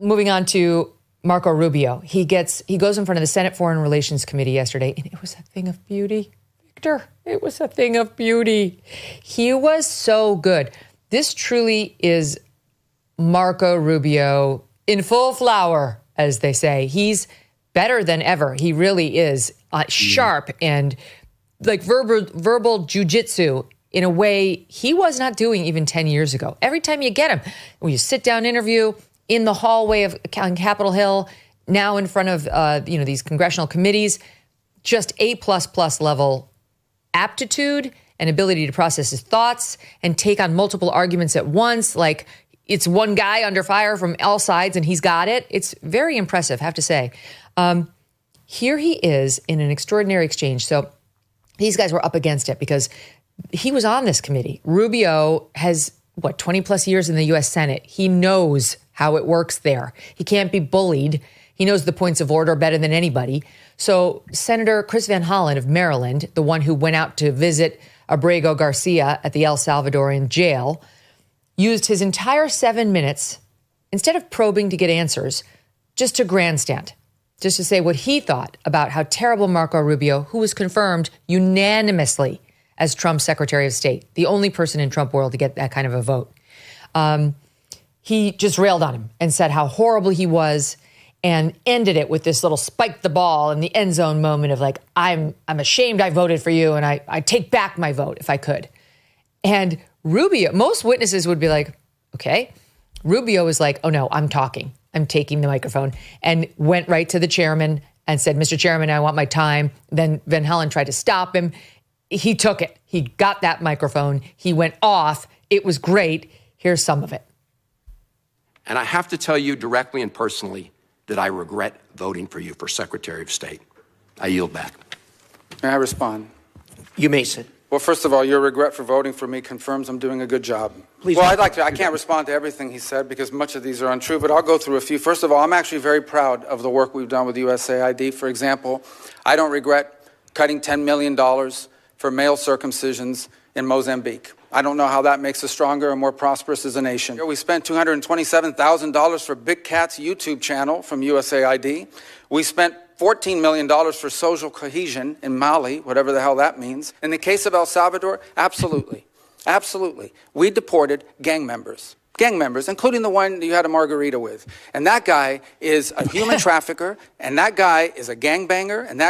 Moving on to Marco Rubio. He goes in front of the Senate Foreign Relations Committee yesterday, and it was a thing of beauty. Victor, it was a thing of beauty. He was so good. This truly is Marco Rubio in full flower, as they say. He's better than ever. He really is sharp and like verbal jujitsu in a way he was not doing even 10 years ago. Every time you get him, when you sit down interview in the hallway of Capitol Hill, now in front of these congressional committees, just A++ level aptitude and ability to process his thoughts and take on multiple arguments at once. Like it's one guy under fire from all sides and he's got it. It's very impressive, I have to say. Here he is in an extraordinary exchange. So these guys were up against it because he was on this committee. Rubio has, 20 plus years in the U.S. Senate. He knows how it works there. He can't be bullied. He knows the points of order better than anybody. So Senator Chris Van Hollen of Maryland, the one who went out to visit Abrego Garcia at the El Salvadorian jail, used his entire 7 minutes, instead of probing to get answers, just to grandstand, just to say what he thought about how terrible Marco Rubio, who was confirmed unanimously as Trump's Secretary of State, the only person in Trump world to get that kind of a vote. He just railed on him and said how horrible he was and ended it with this little spike the ball in the end zone moment of like, I'm ashamed I voted for you and I take back my vote if I could. And Rubio, most witnesses would be like, okay. Rubio was like, oh no, I'm talking. I'm taking the microphone, and went right to the chairman and said, Mr. Chairman, I want my time. Then Van Hollen tried to stop him. He took it. He got that microphone. He went off. It was great. Here's some of it. And I have to tell you directly and personally that I regret voting for you for Secretary of State. I yield back. May I respond? You may sit. Well, first of all, your regret for voting for me confirms I'm doing a good job. Please. Well, I can't respond to everything he said because much of these are untrue, but I'll go through a few. First of all, I'm actually very proud of the work we've done with USAID. For example, I don't regret cutting $10 million for male circumcisions in Mozambique. I don't know how that makes us stronger and more prosperous as a nation. We spent $227,000 for Big Cat's YouTube channel from USAID. We spent $14 million for social cohesion in Mali, whatever the hell that means. In the case of El Salvador, absolutely. Absolutely. We deported gang members, including the one you had a margarita with. And that guy is a human trafficker, and that guy is a gangbanger, and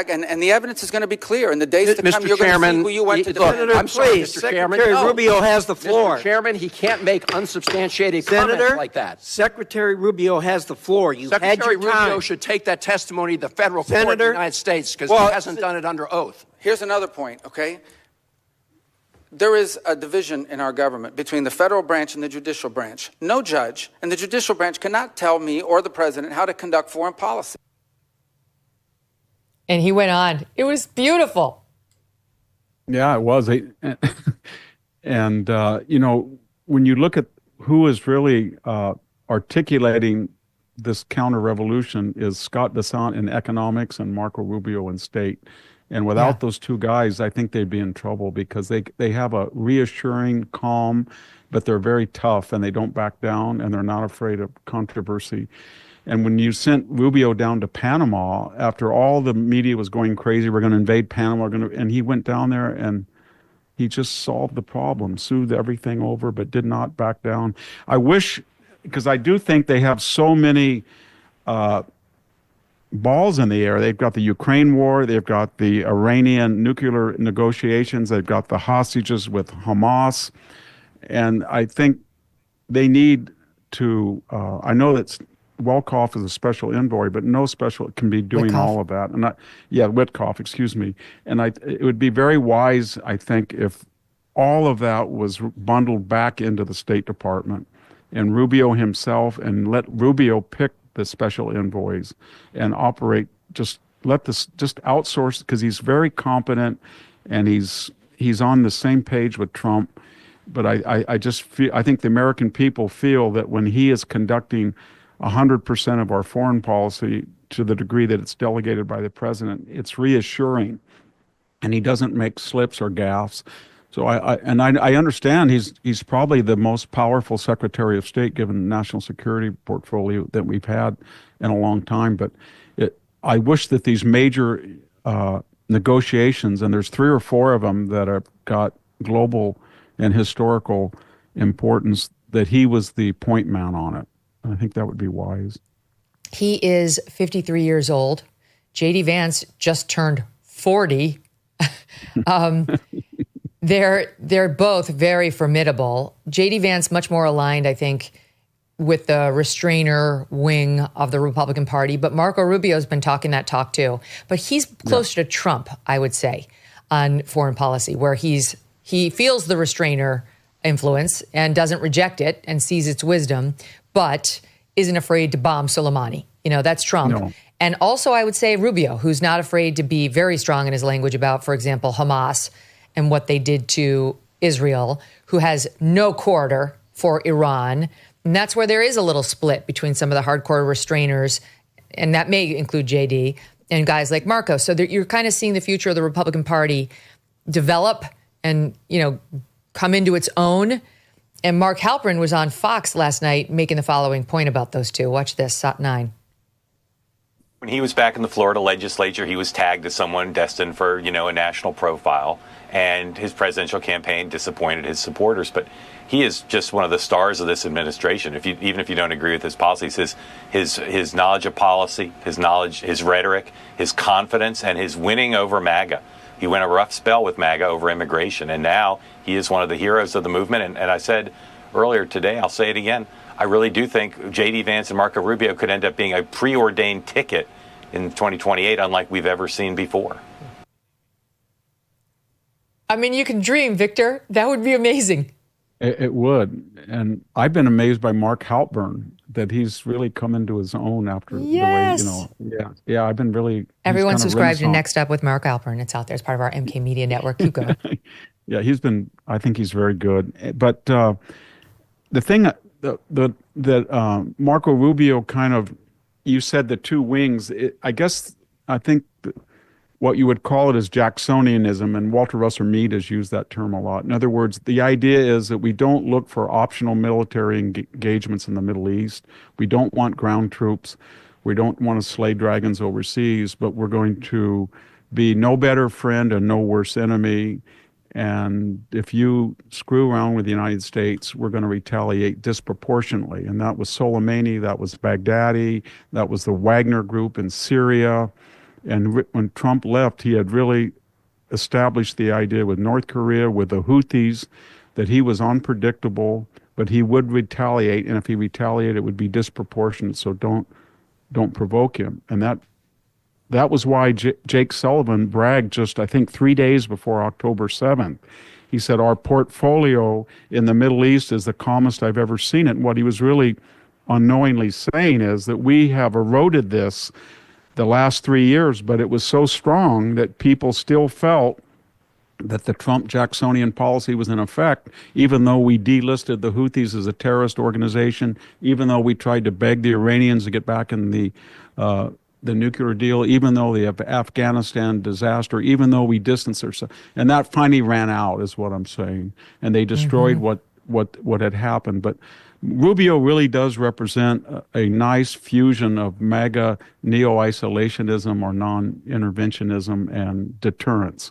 the evidence is going to be clear. In the days to come, you're going to see who you went to defend. Senator, I'm sorry, please, Mr. Chairman. Secretary Rubio has the floor. Mr. Chairman, he can't make unsubstantiated comments like that. Secretary Rubio has the floor. You've had Secretary your time. Rubio should take that testimony to the federal court of the United States because he hasn't done it under oath. Here's another point, okay? There is a division in our government between the federal branch and the judicial branch. No judge in the judicial branch cannot tell me or the president how to conduct foreign policy. And he went on. It was beautiful. Yeah, it was. And when you look at who is really articulating this counter-revolution is Scott Bessant in economics and Marco Rubio in state. And without those two guys, I think they'd be in trouble because they have a reassuring calm, but they're very tough and they don't back down and they're not afraid of controversy. And when you sent Rubio down to Panama, after all the media was going crazy, we're going to invade Panama, and he went down there and he just solved the problem, soothed everything over, but did not back down. I wish, because I do think they have so many balls in the air. They've got the Ukraine war, they've got the Iranian nuclear negotiations, they've got the hostages with Hamas, and I think they need to, I know that Welkoff is a special envoy, but no special can be doing all of that. And Witkoff, excuse me. And it would be very wise, I think, if all of that was bundled back into the State Department and Rubio himself, and let Rubio pick the special envoys and operate, just outsource, because he's very competent and he's on the same page with Trump. But I just feel, I think the American people feel that when he is conducting 100% of our foreign policy to the degree that it's delegated by the president, it's reassuring and he doesn't make slips or gaffes. So I understand he's probably the most powerful Secretary of State given the national security portfolio that we've had in a long time. But I wish that these major negotiations, and there's 3 or 4 of them that have got global and historical importance, that he was the point man on it. I think that would be wise. He is 53 years old. J.D. Vance just turned 40. They're both very formidable. J.D. Vance much more aligned, I think, with the restrainer wing of the Republican Party. But Marco Rubio's been talking that talk too. But he's closer to Trump, I would say, on foreign policy, where he feels the restrainer influence and doesn't reject it and sees its wisdom, but isn't afraid to bomb Soleimani. That's Trump. No. And also, I would say Rubio, who's not afraid to be very strong in his language about, for example, Hamas and what they did to Israel, who has no quarter for Iran. And that's where there is a little split between some of the hardcore restrainers, and that may include JD, and guys like Marco. So you're kind of seeing the future of the Republican Party develop and, come into its own. And Mark Halperin was on Fox last night making the following point about those two. Watch this, SOT 9. When he was back in the Florida legislature, he was tagged as someone destined for, a national profile, and his presidential campaign disappointed his supporters. But he is just one of the stars of this administration. Even if you don't agree with his policies, his knowledge of policy, his rhetoric, his confidence, and his winning over MAGA. He went a rough spell with MAGA over immigration, and now he is one of the heroes of the movement. And I said earlier today, I'll say it again, I really do think J.D. Vance and Marco Rubio could end up being a preordained ticket in 2028, unlike we've ever seen before. I mean, you can dream, Victor. That would be amazing. It would. And I've been amazed by Mark Halperin, that he's really come into his own after the way, Yeah, I've been really... Everyone subscribe to Next Up with Mark Halperin. It's out there. It's part of our MK Media Network. Keep going. Yeah, I think he's very good. But the thing that Marco Rubio kind of, you said the 2 wings, I think what you would call it is Jacksonianism, and Walter Russell Mead has used that term a lot. In other words, the idea is that we don't look for optional military engagements in the Middle East. We don't want ground troops. We don't want to slay dragons overseas, but we're going to be no better friend and no worse enemy. And if you screw around with the United States, we're going to retaliate disproportionately. And that was Soleimani, that was Baghdadi, that was the Wagner group in Syria. And when Trump left, he had really established the idea with North Korea, with the Houthis, that he was unpredictable, but he would retaliate. And if he retaliated, it would be disproportionate. So don't provoke him. And that was why Jake Sullivan bragged just, I think, 3 days before October 7th. He said, our portfolio in the Middle East is the calmest I've ever seen it. And what he was really unknowingly saying is that we have eroded this the last 3 years, but it was so strong that people still felt that the Trump-Jacksonian policy was in effect, even though we delisted the Houthis as a terrorist organization, even though we tried to beg the Iranians to get back in the nuclear deal, even though the Afghanistan disaster, even though we distanced ourselves. And that finally ran out, is what I'm saying. And they destroyed what had happened. But Rubio really does represent a nice fusion of MAGA neo-isolationism or non-interventionism and deterrence.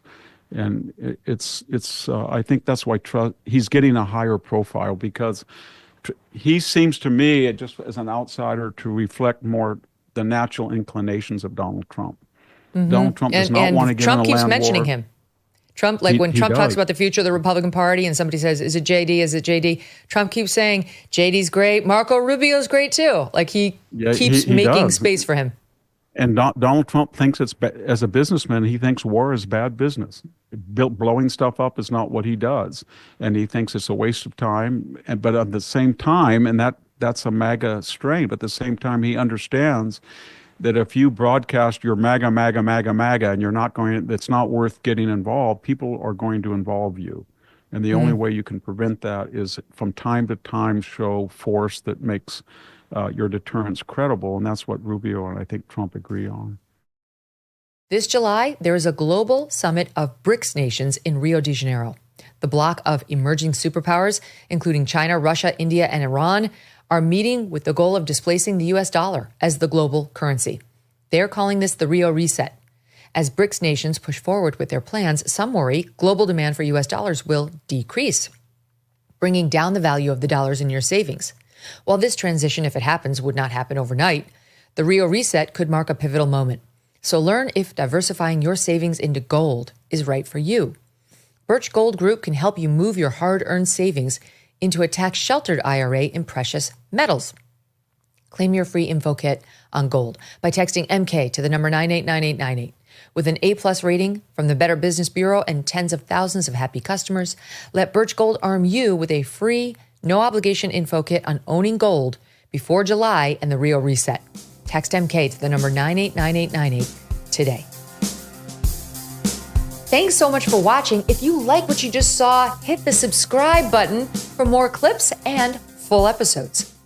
And I think that's why he's getting a higher profile, because he seems to me, just as an outsider, to reflect more the natural inclinations of Donald Trump. Donald Trump does not want to get in a land war. Trump keeps mentioning him. Trump, when Trump talks about the future of the Republican Party and somebody says, is it JD, is it JD? Trump keeps saying, JD's great, Marco Rubio's great too. Like he keeps making space for him. And Donald Trump thinks as a businessman, he thinks war is bad business. Blowing stuff up is not what he does. And he thinks it's a waste of time. But at the same time, and that's a MAGA strain, but at the same time, he understands that if you broadcast your MAGA, MAGA, MAGA, MAGA, and it's not worth getting involved, people are going to involve you. And the only way you can prevent that is from time to time show force that makes your deterrence credible. And that's what Rubio and I think Trump agree on. This July, there is a global summit of BRICS nations in Rio de Janeiro. The bloc of emerging superpowers, including China, Russia, India, and Iran, are meeting with the goal of displacing the US dollar as the global currency. They're calling this the Rio Reset. As BRICS nations push forward with their plans, some worry global demand for US dollars will decrease, bringing down the value of the dollars in your savings. While this transition, if it happens, would not happen overnight, the Rio Reset could mark a pivotal moment. So learn if diversifying your savings into gold is right for you. Birch Gold Group can help you move your hard-earned savings into a tax-sheltered IRA in precious metals. Claim your free info kit on gold by texting MK to the number 989898. With an A-plus rating from the Better Business Bureau and tens of thousands of happy customers, let Birch Gold arm you with a free, no-obligation info kit on owning gold before July and the Rio Reset. Text MK to the number 989898 today. Thanks so much for watching. If you like what you just saw, hit the subscribe button for more clips and full episodes.